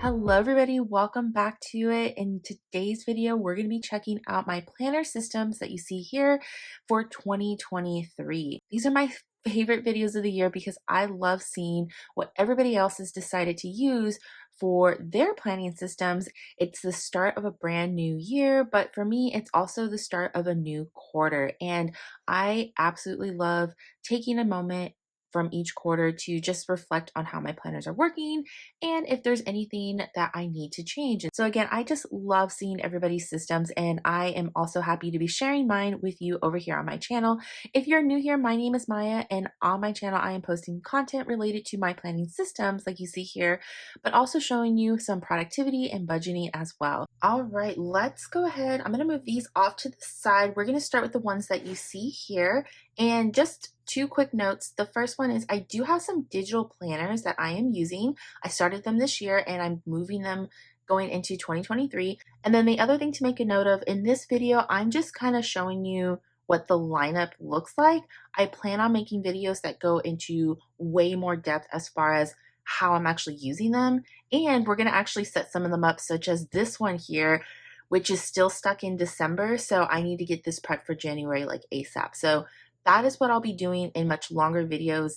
Hello everybody, welcome back to it. In today's video, we're going to be checking out my planner systems that you see here for 2023. These are my favorite videos of the year because I love seeing what everybody else has decided to use for their planning systems. It's the start of a brand new year, but for me, it's also the start of a new quarter. And I absolutely love taking a moment from each quarter to just reflect on how my planners are working and if there's anything that I need to change. And so again, I just love seeing everybody's systems, and I am also happy to be sharing mine with you over here on my channel. If you're new here, my name is Maya, and on my channel, I am posting content related to my planning systems like you see here, but also showing you some productivity and budgeting as well. All right, let's go ahead. I'm going to move these off to the side. We're going to start with the ones that you see here. And just two quick notes. The first one is I do have some digital planners that I am using. I started them this year and I'm moving them going into 2023. And then the other thing to make a note of in this video, I'm just kind of showing you what the lineup looks like. I plan on making videos that go into way more depth as far as how I'm actually using them. And we're going to actually set some of them up, such as this one here, which is still stuck in December. So I need to get this prepped for January like ASAP. So that is what I'll be doing in much longer videos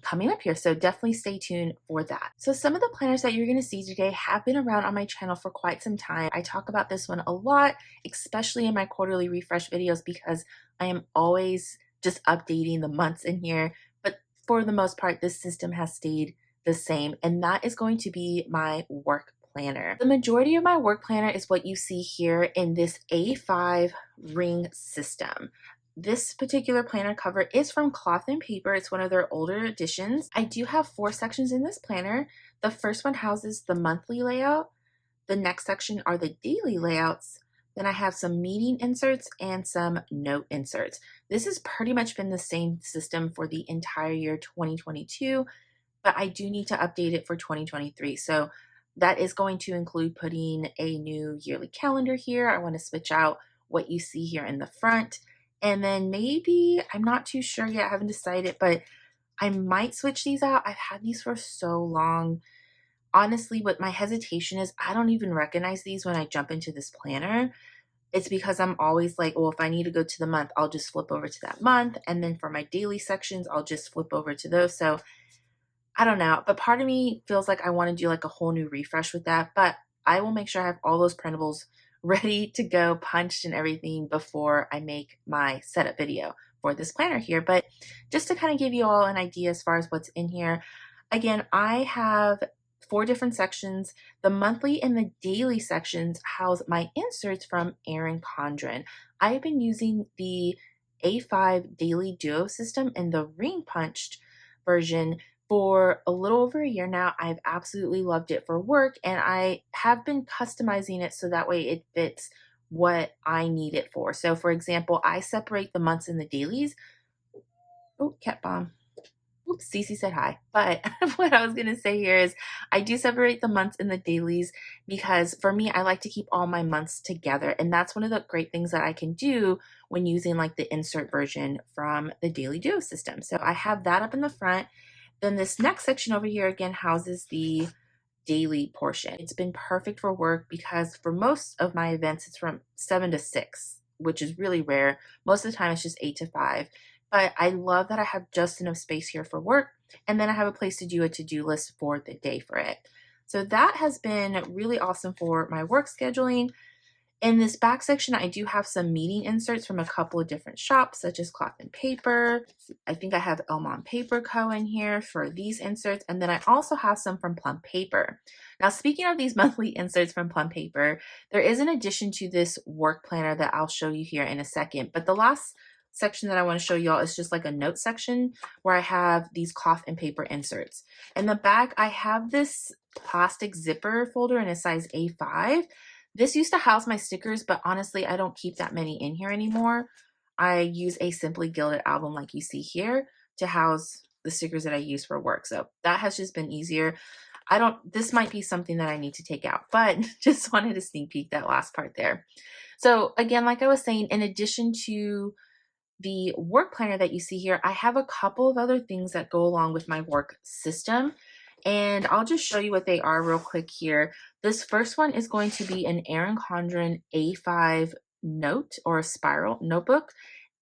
coming up here. So definitely stay tuned for that. So some of the planners that you're going to see today have been around on my channel for quite some time. I talk about this one a lot, especially in my quarterly refresh videos, because I am always just updating the months in here. But for the most part, this system has stayed the same, and that is going to be my work planner. The majority of my work planner is what you see here in this A5 ring system. This particular planner cover is from Cloth and Paper. It's one of their older editions. I do have 4 sections in this planner. The first one houses the monthly layout. The next section are the daily layouts. Then I have some meeting inserts and some note inserts. This has pretty much been the same system for the entire year 2022, but I do need to update it for 2023. So that is going to include putting a new yearly calendar here. I want to switch out what you see here in the front. And then maybe, I'm not too sure yet, I haven't decided, but I might switch these out. I've had these for so long. Honestly, what my hesitation is, I don't even recognize these when I jump into this planner. It's because I'm always like, well, if I need to go to the month, I'll just flip over to that month. And then for my daily sections, I'll just flip over to those. So I don't know, but part of me feels like I want to do like a whole new refresh with that, but I will make sure I have all those printables ready to go, punched and everything before I make my setup video for this planner here. But just to kind of give you all an idea as far as what's in here, again, I have 4 different sections. The monthly and the daily sections house my inserts from Erin Condren. I've been using the A5 Daily Duo system and the ring punched version for a little over a year now. I've absolutely loved it for work, and I have been customizing it so that way it fits what I need it for. So for example, I separate the months and the dailies. Oh, cat bomb. Oops, Cece said hi. But what I was going to say here is I do separate the months and the dailies because for me, I like to keep all my months together. And that's one of the great things that I can do when using like the insert version from the Daily Duo system. So I have that up in the front. Then this next section over here again houses the daily portion. It's been perfect for work because for most of my events, it's from 7 to 6, which is really rare. Most of the time it's just 8 to 5. But I love that I have just enough space here for work. And then I have a place to do a to-do list for the day for it. So that has been really awesome for my work scheduling. In this back section, I do have some meeting inserts from a couple of different shops, such as Cloth and Paper. I think I have Elmont Paper Co. in here for these inserts. And then I also have some from Plum Paper. Now, speaking of these monthly inserts from Plum Paper, there is an addition to this work planner that I'll show you here in a second. But the last section that I want to show y'all is just like a note section where I have these Cloth and Paper inserts. In the back, I have this plastic zipper folder in a size A5. This used to house my stickers, but honestly, I don't keep that many in here anymore. I use a Simply Gilded album like you see here to house the stickers that I use for work. So that has just been easier. This might be something that I need to take out, but just wanted to sneak peek that last part there. So again, like I was saying, in addition to the work planner that you see here, I have a couple of other things that go along with my work system. And I'll just show you what they are real quick here. This first one is going to be an Erin Condren A5 note or a spiral notebook.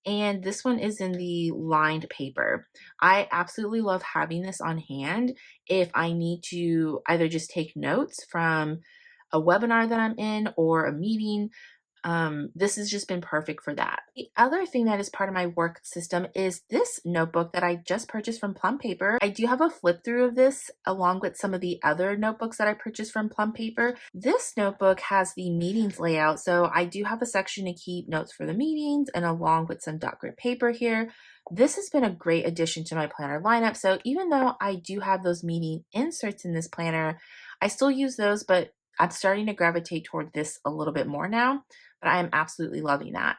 And this one is in the lined paper. I absolutely love having this on hand if I need to either just take notes from a webinar that I'm in or a meeting. This has just been perfect for that. The other thing that is part of my work system is this notebook that I just purchased from Plum Paper. I do have a flip through of this along with some of the other notebooks that I purchased from Plum Paper. This notebook has the meetings layout, so I do have a section to keep notes for the meetings and along with some dot grid paper here. This has been a great addition to my planner lineup. So even though I do have those meeting inserts in this planner, I still use those, but I'm starting to gravitate toward this a little bit more now, but I am absolutely loving that.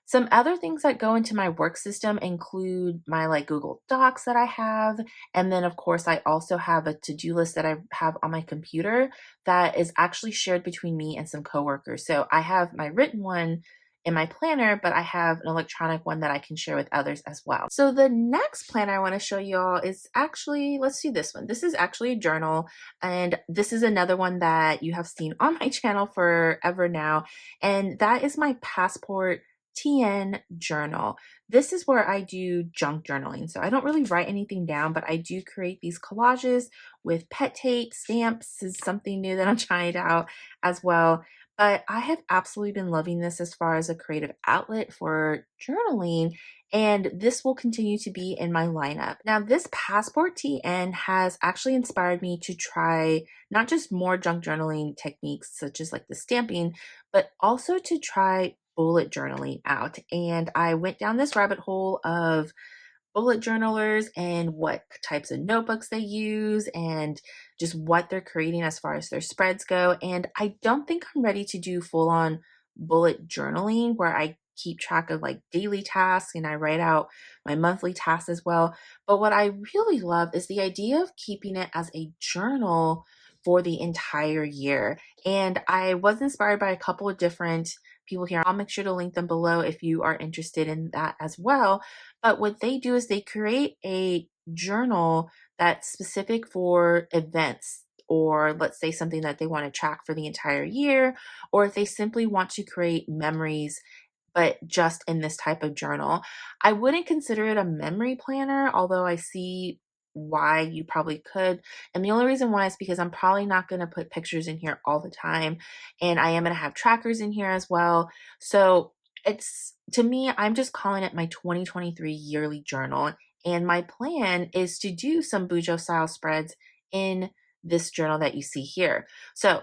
Some other things that go into my work system include my like Google Docs that I have. And then of course, I also have a to-do list that I have on my computer that is actually shared between me and some coworkers. So I have my written one in my planner, but I have an electronic one that I can share with others as well. So the next planner I want to show you all is actually, let's do this one. This is actually a journal, and this is another one that you have seen on my channel forever now, and that is my Passport TN journal. This is where I do junk journaling. So I don't really write anything down, but I do create these collages with pet tape, stamps is something new that I'm trying out as well. But I have absolutely been loving this as far as a creative outlet for journaling, and this will continue to be in my lineup. Now, this Passport TN has actually inspired me to try not just more junk journaling techniques, such as like the stamping, but also to try bullet journaling out. And I went down this rabbit hole of bullet journalers and what types of notebooks they use and just what they're creating as far as their spreads go. And I don't think I'm ready to do full on bullet journaling where I keep track of like daily tasks and I write out my monthly tasks as well. But what I really love is the idea of keeping it as a journal for the entire year. And I was inspired by a couple of different people here. I'll make sure to link them below if you are interested in that as well. But what they do is they create a journal that's specific for events, or let's say something that they want to track for the entire year, or if they simply want to create memories but just in this type of journal. I wouldn't consider it a memory planner, although I see why you probably could. And the only reason why is because I'm probably not going to put pictures in here all the time. And I am going to have trackers in here as well. So it's, to me, I'm just calling it my 2023 yearly journal. And my plan is to do some Bujo style spreads in this journal that you see here. So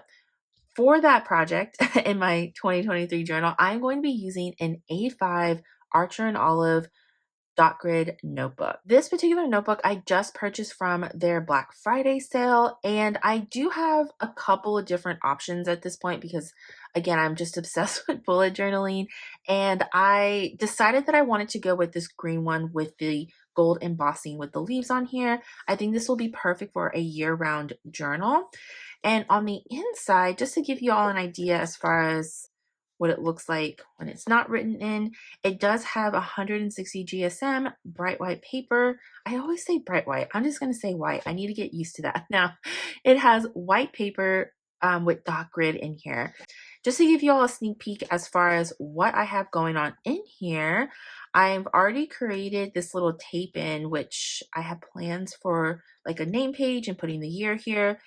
for that project in my 2023 journal, I'm going to be using an A5 Archer and Olive dot grid notebook. This particular notebook I just purchased from their Black Friday sale, and I do have a couple of different options at this point because again, I'm just obsessed with bullet journaling, and I decided that I wanted to go with this green one with the gold embossing with the leaves on here. I think this will be perfect for a year-round journal. And on the inside, just to give you all an idea as far as what it looks like when it's not written in, it does have 160 GSM, bright white paper. I always say bright white. I'm just going to say white. I need to get used to that. Now, it has white paper with dot grid in here. Just to give you all a sneak peek as far as what I have going on in here, I've already created this little tape in, which I have plans for like a name page and putting the year here.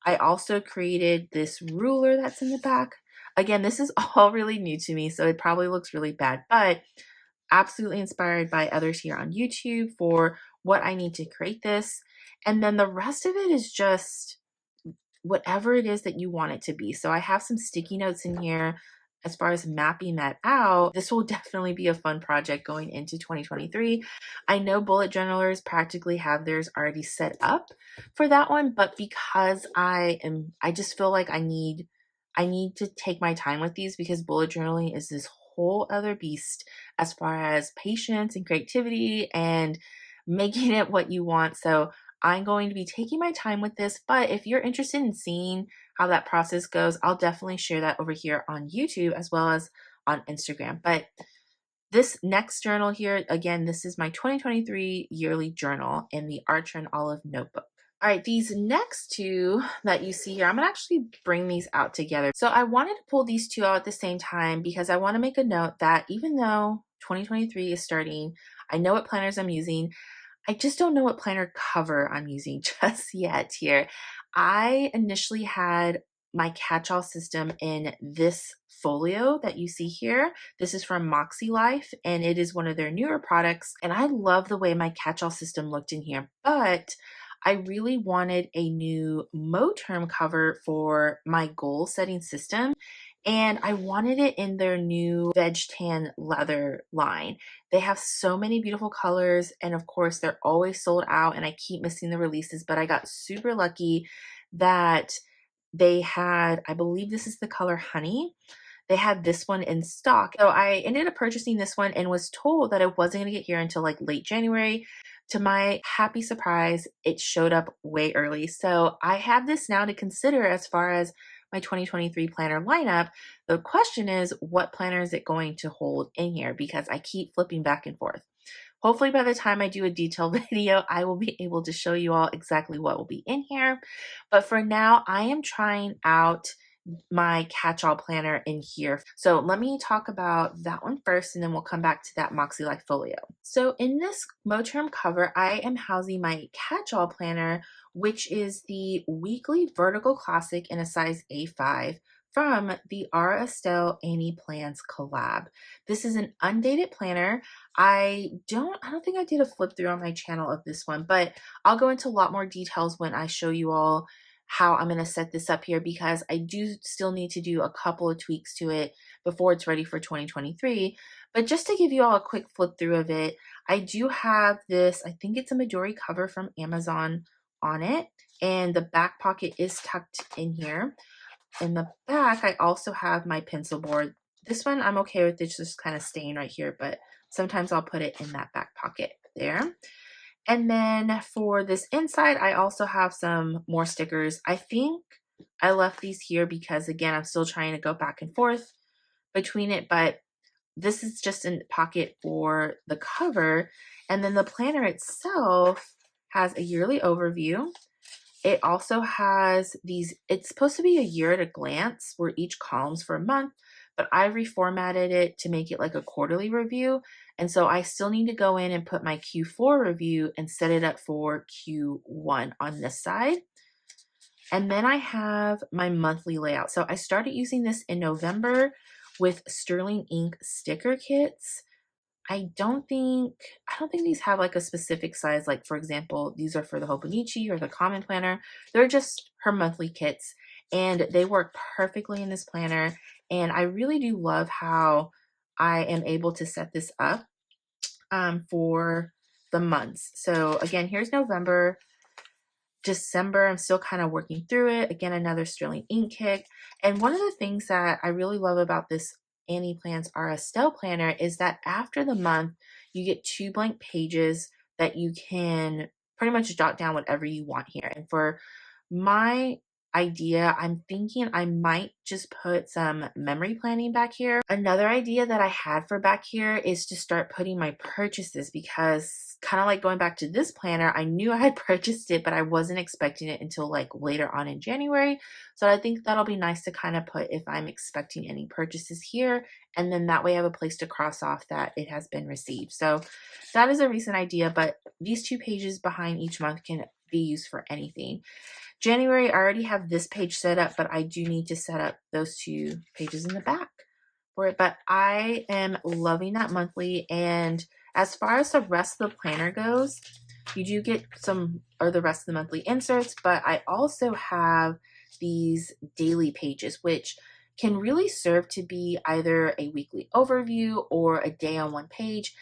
I also created this ruler that's in the back. Again, this is all really new to me, so it probably looks really bad, but absolutely inspired by others here on YouTube for what I need to create this. And then the rest of it is just whatever it is that you want it to be. So I have some sticky notes in here as far as mapping that out. This will definitely be a fun project going into 2023. I know bullet journalers practically have theirs already set up for that one, but because I just feel like I need to take my time with these because bullet journaling is this whole other beast as far as patience and creativity and making it what you want. So I'm going to be taking my time with this, but if you're interested in seeing how that process goes, I'll definitely share that over here on YouTube as well as on Instagram. But this next journal here, again, this is my 2023 yearly journal in the Archer and Olive notebook. All right, these next two that you see here, I'm gonna actually bring these out together. So I wanted to pull these two out at the same time because I wanna make a note that even though 2023 is starting, I know what planners I'm using. I just don't know what planner cover I'm using just yet here. I initially had my catch-all system in this folio that you see here. This is from Moxie Life, and it is one of their newer products. And I love the way my catch-all system looked in here, but I really wanted a new Moterm cover for my goal setting system. And I wanted it in their new veg tan leather line. They have so many beautiful colors, and of course, they're always sold out, and I keep missing the releases, but I got super lucky that they had, I believe this is the color Honey. They had this one in stock. So I ended up purchasing this one and was told that it wasn't going to get here until like late January. To my happy surprise, it showed up way early. So I have this now to consider as far as my 2023 planner lineup. The question is, what planner is it going to hold in here? Because I keep flipping back and forth. Hopefully by the time I do a detailed video, I will be able to show you all exactly what will be in here. But for now, I am trying out my catch-all planner in here. So let me talk about that one first, and then we'll come back to that Moxie Life folio. So in this Moterm cover, I am housing my catch-all planner, which is the weekly vertical classic in a size A5 from the Ara Estelle Annie Plans collab. This is an undated planner. I don't think I did a flip through on my channel of this one, but I'll go into a lot more details when I show you all how I'm going to set this up here, because I do still need to do a couple of tweaks to it before it's ready for 2023. But just to give you all a quick flip through of it, I do have this, I think it's a Midori cover from Amazon on it, and the back pocket is tucked in here. In the back, I also have my pencil board. This one I'm okay with, it's just kind of staying right here, but sometimes I'll put it in that back pocket there. And then for this inside, I also have some more stickers. I think I left these here because, again, I'm still trying to go back and forth between it, but this is just a pocket for the cover. And then the planner itself has a yearly overview. It also has these, it's supposed to be a year at a glance where each column's for a month, but I reformatted it to make it like a quarterly review. And so I still need to go in and put my Q4 review and set it up for Q1 on this side. And then I have my monthly layout. So I started using this in November with Sterling Ink sticker kits. I don't think these have like a specific size. Like, for example, these are for the Hobonichi or the Common Planner. They're just her monthly kits, and they work perfectly in this planner. And I really do love how I am able to set this up for the months. So again, here's November. December, I'm still kind of working through it. Again, another Sterling Ink kit. And one of the things that I really love about this Annie Plans Ara Estelle planner is that after the month, you get 2 blank pages that you can pretty much jot down whatever you want here. And for my idea, I'm thinking I might just put some memory planning back here. Another idea that I had for back here is to start putting my purchases, because kind of like going back to this planner, I knew I had purchased it, but I wasn't expecting it until like later on in January. So I think that'll be nice to kind of put if I'm expecting any purchases here, and then that way I have a place to cross off that it has been received. So that is a recent idea, but these 2 pages behind each month can be used for anything. January, I already have this page set up, but I do need to set up those 2 pages in the back for it. But I am loving that monthly. And as far as the rest of the planner goes, you do get some, or the rest of the monthly inserts, but I also have these daily pages, which can really serve to be either a weekly overview or a day on one page.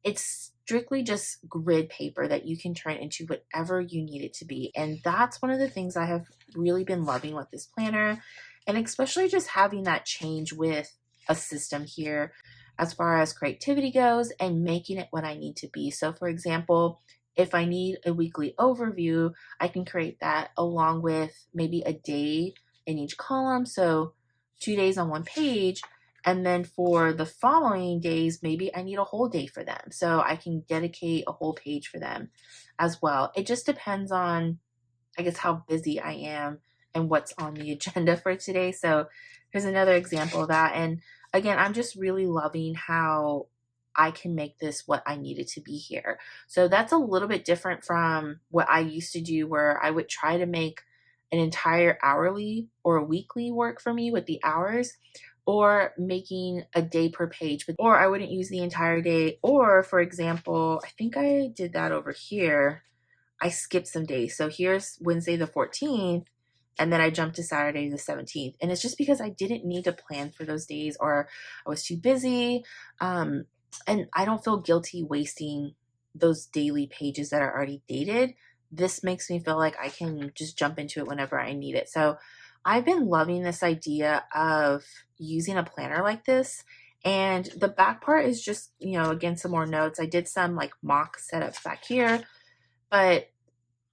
It's strictly just grid paper that you can turn into whatever you need it to be. And that's one of the things I have really been loving with this planner, and especially just having that change with a system here as far as creativity goes and making it what I need to be. So for example, if I need a weekly overview, I can create that along with maybe a day in each column. So 2 days on one page. And then for the following days, maybe I need a whole day for them. So I can dedicate a whole page for them as well. It just depends on I guess, how busy I am and what's on the agenda for today. So here's another example of that. And again, I'm just really loving how I can make this what I need it to be here. So that's a little bit different from what I used to do, where I would try to make an entire hourly or a weekly work for me with the hours, or making a day per page, but or I wouldn't use the entire day. Or for example, I think I did that over here. I skipped some days. So here's Wednesday the 14th, and then I jumped to Saturday the 17th. And it's just because I didn't need to plan for those days, or I was too busy. Um, and I don't feel guilty wasting those daily pages that are already dated. This makes me feel like I can just jump into it whenever I need it. So I've been loving this idea of using a planner like this. And the back part is just, again, some more notes. I did some like mock setups back here, but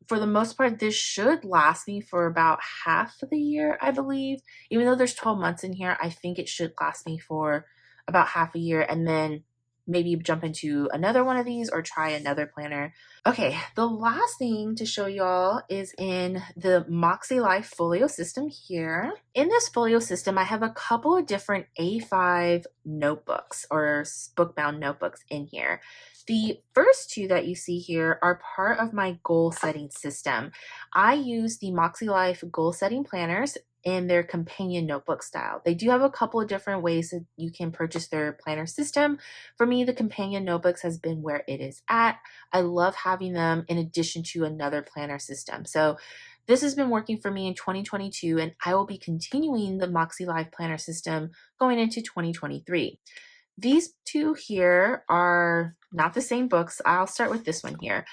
for the most part, this should last me for about half of the year, I believe. Even though there's 12 months in here, I think it should last me for about half a year, and then maybe jump into another one of these or try another planner. Okay, the last thing to show y'all is in the Moxie Life folio system here. In this folio system, I have a couple of different A5 notebooks or book-bound notebooks in here. The first two that you see here are part of my goal setting system. I use the Moxie Life goal setting planners in their companion notebook style. They do have a couple of different ways that you can purchase their planner system. For me, the companion notebooks has been where it is at. I love having them in addition to another planner system. So this has been working for me in 2022, and I will be continuing the Moxie Life planner system going into 2023. These two here are not the same books. I'll start with this one here.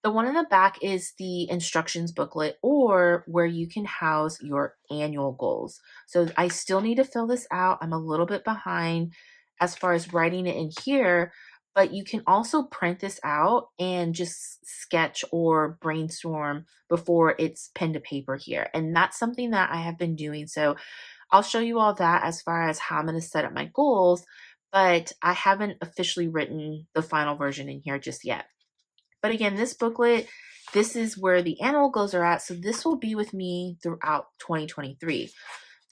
The one in the back is the instructions booklet, or where you can house your annual goals. So I still need to fill this out. I'm a little bit behind as far as writing it in here, but you can also print this out and just sketch or brainstorm before it's pen to paper here. And that's something that I have been doing. So I'll show you all that as far as how I'm going to set up my goals, but I haven't officially written the final version in here just yet. But again, this booklet, this is where the annual goals are at. So this will be with me throughout 2023.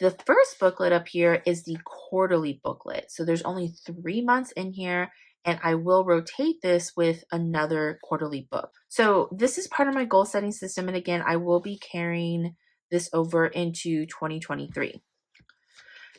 The first booklet up here is the quarterly booklet. So there's only 3 months in here, and I will rotate this with another quarterly book. So this is part of my goal setting system. And again, I will be carrying this over into 2023.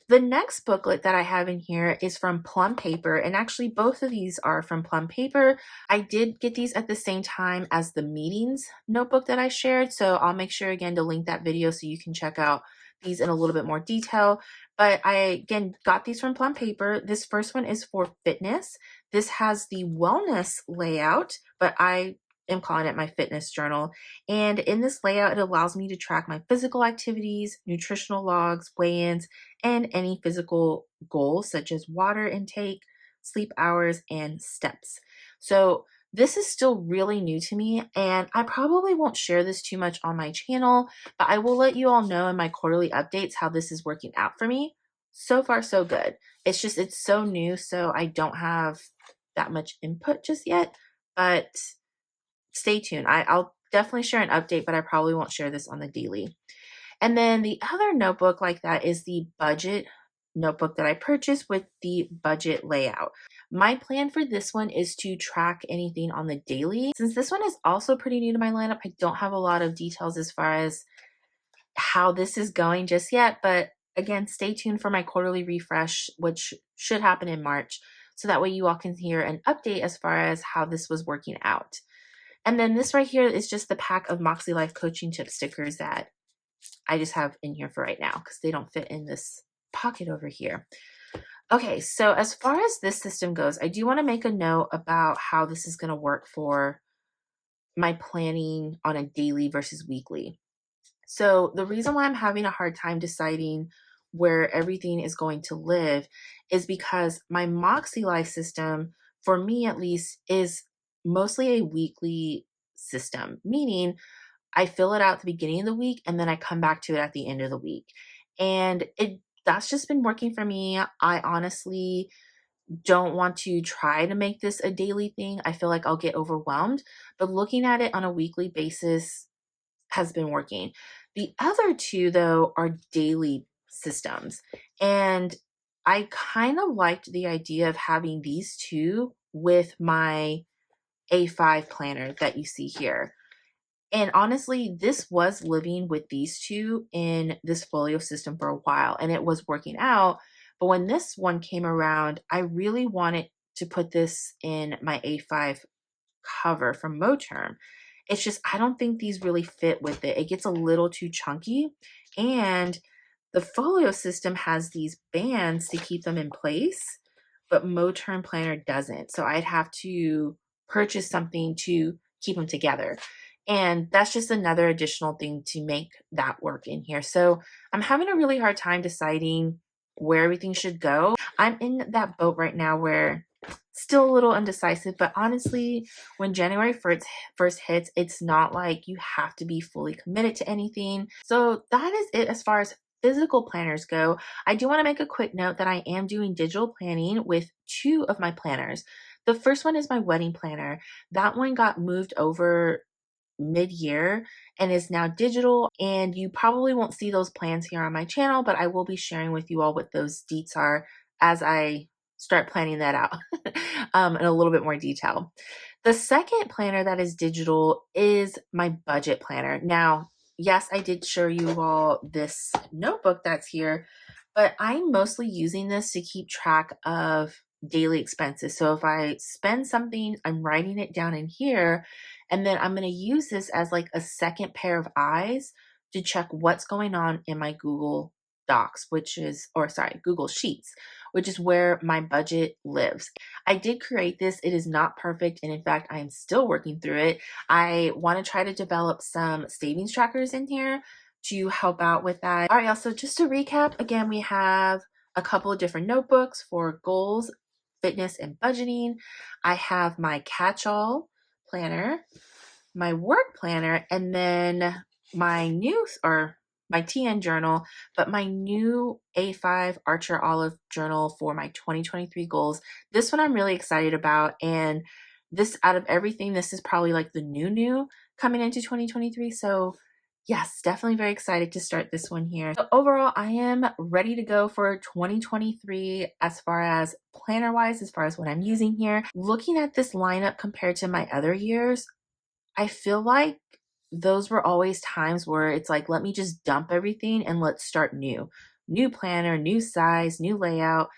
The next booklet that I have in here is from Plum Paper, and actually both of these are from Plum Paper. I did get these at the same time as the meetings notebook that I shared, so I'll make sure again to link that video so you can check out these in a little bit more detail. But I again got these from Plum Paper. This first one is for fitness. This has the wellness layout, but I am calling it my fitness journal. And in this layout, it allows me to track my physical activities, nutritional logs, weigh-ins, and any physical goals such as water intake, sleep hours, and steps. So this is still really new to me, and I probably won't share this too much on my channel, but I will let you all know in my quarterly updates how this is working out for me. So far, so good. It's so new, so I don't have that much input just yet, but stay tuned. I'll definitely share an update, but I probably won't share this on the daily. And then the other notebook like that is the budget notebook that I purchased with the budget layout. My plan for this one is to track anything on the daily. Since this one is also pretty new to my lineup, I don't have a lot of details as far as how this is going just yet, but again, stay tuned for my quarterly refresh, which should happen in March, so that way you all can hear an update as far as how this was working out. And then this right here is just the pack of Moxie Life coaching tip stickers that I just have in here for right now because they don't fit in this pocket over here. Okay, so as far as this system goes, I do want to make a note about how this is going to work for my planning on a daily versus weekly. So the reason why I'm having a hard time deciding where everything is going to live is because my Moxie Life system, for me at least, is mostly a weekly system, meaning I fill it out at the beginning of the week and then I come back to it at the end of the week. And that's just been working for me. I honestly don't want to try to make this a daily thing. I feel like I'll get overwhelmed. But looking at it on a weekly basis has been working. The other two, though, are daily systems. And I kind of liked the idea of having these two with my A5 planner that you see here. And honestly, this was living with these two in this folio system for a while and it was working out. But when this one came around, I really wanted to put this in my A5 cover from Moterm. It's just, I don't think these really fit with it. It gets a little too chunky. And the folio system has these bands to keep them in place, but Moterm Planner doesn't. So I'd have to purchase something to keep them together. And that's just another additional thing to make that work in here. So I'm having a really hard time deciding where everything should go. I'm in that boat right now where still a little undecisive, but honestly, when January 1st hits, it's not like you have to be fully committed to anything. So that is it as far as physical planners go. I do want to make a quick note that I am doing digital planning with two of my planners. The first one is my wedding planner. That one got moved over mid-year and is now digital, and you probably won't see those plans here on my channel, but I will be sharing with you all what those deets are as I start planning that out in a little bit more detail. The second planner that is digital is my budget planner. Now, yes, I did show you all this notebook that's here, but I'm mostly using this to keep track of daily expenses. So if I spend something, I'm writing it down in here, and then I'm going to use this as like a second pair of eyes to check what's going on in my Google Docs, Google Sheets, which is where my budget lives. I did create this. It is not perfect. And in fact, I am still working through it. I want to try to develop some savings trackers in here to help out with that. All right, also just to recap, again, we have a couple of different notebooks for goals, fitness, and budgeting. I have my catch-all planner, my work planner, and then my TN journal, but my new A5 Archer Olive journal for my 2023 goals. This one I'm really excited about, and this, out of everything, this is probably like the new coming into 2023. So yes, definitely very excited to start this one here. So overall, I am ready to go for 2023 as far as planner-wise, as far as what I'm using here. Looking at this lineup compared to my other years, I feel like those were always times where it's like, let me just dump everything and let's start new. New planner, new size, new layout.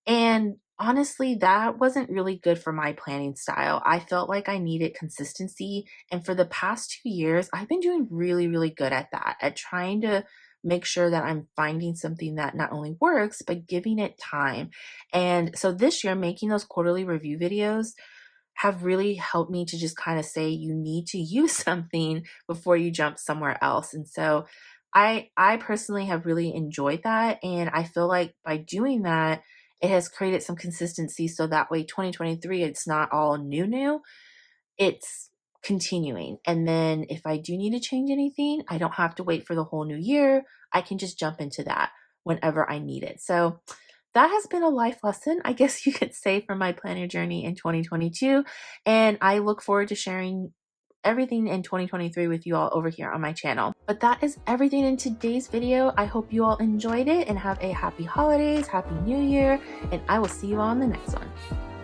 And honestly, that wasn't really good for my planning style. I felt like I needed consistency. And for the past 2 years, I've been doing really, really good at that, at trying to make sure that I'm finding something that not only works, but giving it time. And so this year, making those quarterly review videos have really helped me to just kind of say you need to use something before you jump somewhere else. And so I personally have really enjoyed that, and I feel like by doing that, it has created some consistency, so that way 2023, it's not all new, it's continuing. And then if I do need to change anything, I don't have to wait for the whole new year. I can just jump into that whenever I need it. So that has been a life lesson, I guess you could say, from my planner journey in 2022. And I look forward to sharing everything in 2023 with you all over here on my channel. But that is everything in today's video. I hope you all enjoyed it and have a happy holidays, happy new year, and I will see you all in the next one.